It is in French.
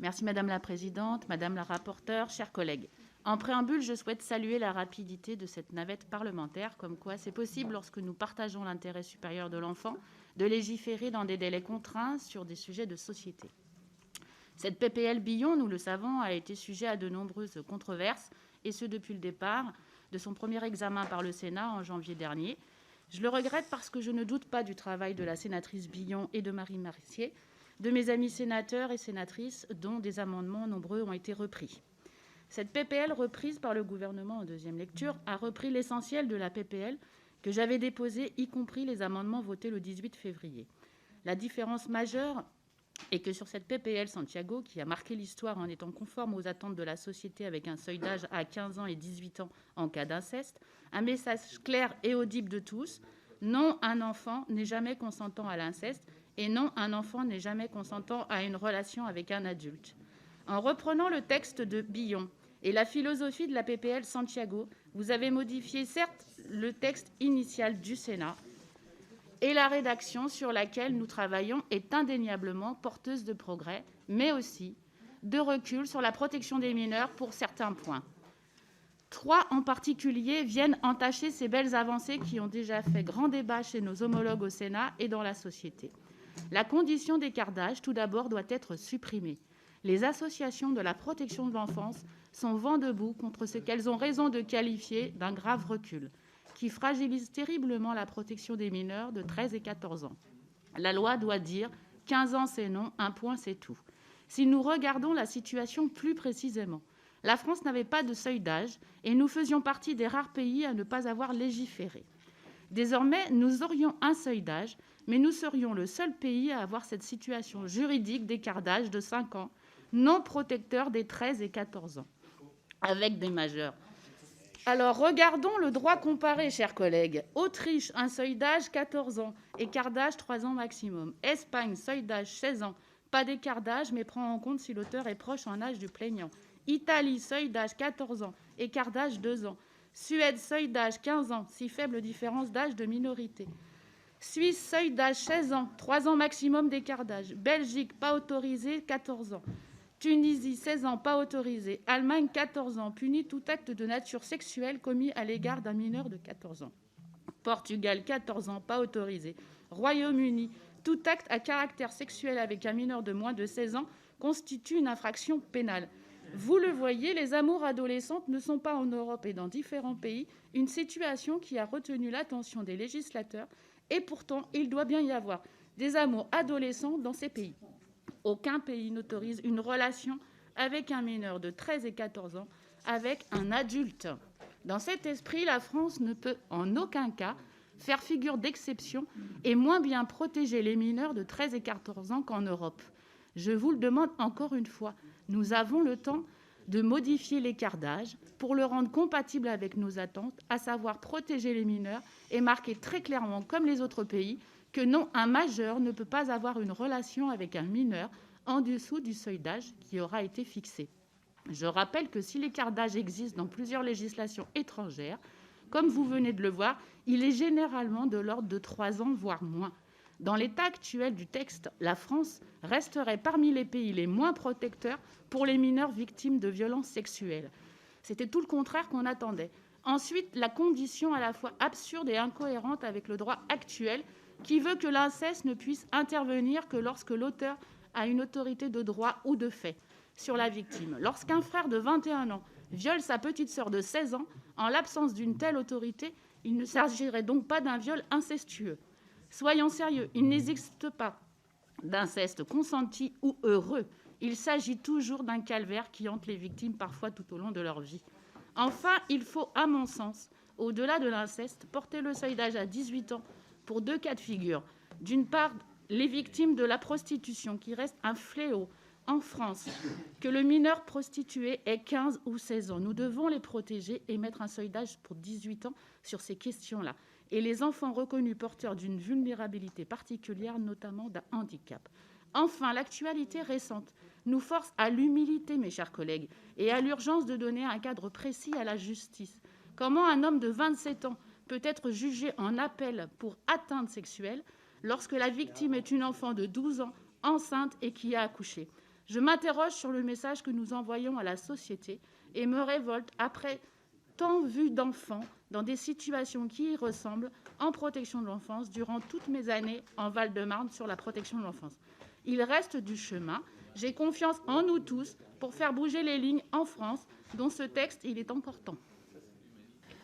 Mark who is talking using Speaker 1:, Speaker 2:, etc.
Speaker 1: Merci Madame la Présidente, Madame la rapporteure, chers collègues. En préambule, je souhaite saluer la rapidité de cette navette parlementaire, comme quoi c'est possible, lorsque nous partageons l'intérêt supérieur de l'enfant, de légiférer dans des délais contraints sur des sujets de société. Cette PPL Billon, nous le savons, a été sujet à de nombreuses controverses, et ce depuis le départ de son premier examen par le Sénat en janvier dernier. Je le regrette parce que je ne doute pas du travail de la sénatrice Billon et de Marie Mercier, de mes amis sénateurs et sénatrices, dont des amendements nombreux ont été repris. Cette PPL reprise par le gouvernement en deuxième lecture a repris l'essentiel de la PPL que j'avais déposée, y compris les amendements votés le 18 février. La différence majeure est que sur cette PPL Santiago, qui a marqué l'histoire en étant conforme aux attentes de la société avec un seuil d'âge à 15 ans et 18 ans en cas d'inceste, un message clair et audible de tous: non, un enfant n'est jamais consentant à l'inceste, et non, un enfant n'est jamais consentant à une relation avec un adulte. En reprenant le texte de Billon et la philosophie de la PPL Santiago, vous avez modifié certes le texte initial du Sénat, et la rédaction sur laquelle nous travaillons est indéniablement porteuse de progrès, mais aussi de recul sur la protection des mineurs pour certains points. 3 en particulier viennent entacher ces belles avancées qui ont déjà fait grand débat chez nos homologues au Sénat et dans la société. La condition d'écart d'âge, tout d'abord, doit être supprimée. Les associations de la protection de l'enfance sont vent debout contre ce qu'elles ont raison de qualifier d'un grave recul, qui fragilise terriblement la protection des mineurs de 13 et 14 ans. La loi doit dire 15 ans c'est non, un point c'est tout. Si nous regardons la situation plus précisément, la France n'avait pas de seuil d'âge et nous faisions partie des rares pays à ne pas avoir légiféré. Désormais, nous aurions un seuil d'âge, mais nous serions le seul pays à avoir cette situation juridique d'écart d'âge de 5 ans, non protecteur des 13 et 14 ans, avec des majeurs. Alors, regardons le droit comparé, chers collègues. Autriche, un seuil d'âge 14 ans, écart d'âge 3 ans maximum. Espagne, seuil d'âge 16 ans, pas d'écart d'âge, mais prend en compte si l'auteur est proche en âge du plaignant. Italie, seuil d'âge 14 ans, écart d'âge 2 ans. Suède, seuil d'âge 15 ans, si faible différence d'âge de minorité. Suisse, seuil d'âge 16 ans, 3 ans maximum d'écart d'âge. Belgique, pas autorisé, 14 ans. Tunisie, 16 ans, pas autorisé. Allemagne, 14 ans, puni tout acte de nature sexuelle commis à l'égard d'un mineur de 14 ans. Portugal, 14 ans, pas autorisé. Royaume-Uni, tout acte à caractère sexuel avec un mineur de moins de 16 ans constitue une infraction pénale. Vous le voyez, les amours adolescentes ne sont pas en Europe et dans différents pays une situation qui a retenu l'attention des législateurs, et pourtant, il doit bien y avoir des amours adolescents dans ces pays. Aucun pays n'autorise une relation avec un mineur de 13 et 14 ans avec un adulte. Dans cet esprit, la France ne peut en aucun cas faire figure d'exception et moins bien protéger les mineurs de 13 et 14 ans qu'en Europe. Je vous le demande encore une fois, nous avons le temps de modifier l'écart d'âge pour le rendre compatible avec nos attentes, à savoir protéger les mineurs et marquer très clairement, comme les autres pays, que non, un majeur ne peut pas avoir une relation avec un mineur en dessous du seuil d'âge qui aura été fixé. Je rappelle que si l'écart d'âge existe dans plusieurs législations étrangères, comme vous venez de le voir, il est généralement de l'ordre de 3 ans, voire moins. Dans l'état actuel du texte, la France resterait parmi les pays les moins protecteurs pour les mineurs victimes de violences sexuelles. C'était tout le contraire qu'on attendait. Ensuite, la condition à la fois absurde et incohérente avec le droit actuel qui veut que l'inceste ne puisse intervenir que lorsque l'auteur a une autorité de droit ou de fait sur la victime. Lorsqu'un frère de 21 ans viole sa petite sœur de 16 ans, en l'absence d'une telle autorité, il ne s'agirait donc pas d'un viol incestueux. Soyons sérieux, il n'existe pas d'inceste consenti ou heureux. Il s'agit toujours d'un calvaire qui hante les victimes parfois tout au long de leur vie. Enfin, il faut, à mon sens, au-delà de l'inceste, porter le seuil d'âge à 18 ans pour 2 cas de figure. D'une part, les victimes de la prostitution, qui reste un fléau en France, que le mineur prostitué ait 15 ou 16 ans. Nous devons les protéger et mettre un seuil d'âge pour 18 ans sur ces questions-là. Et les enfants reconnus porteurs d'une vulnérabilité particulière, notamment d'un handicap. Enfin, l'actualité récente nous force à l'humilité, mes chers collègues, et à l'urgence de donner un cadre précis à la justice. Comment un homme de 27 ans peut être jugé en appel pour atteinte sexuelle lorsque la victime est une enfant de 12 ans, enceinte et qui a accouché? Je m'interroge sur le message que nous envoyons à la société et me révolte après tant vu d'enfants dans des situations qui y ressemblent en protection de l'enfance durant toutes mes années en Val-de-Marne sur la protection de l'enfance. Il reste du chemin. J'ai confiance en nous tous pour faire bouger les lignes en France, dont ce texte il est encore temps.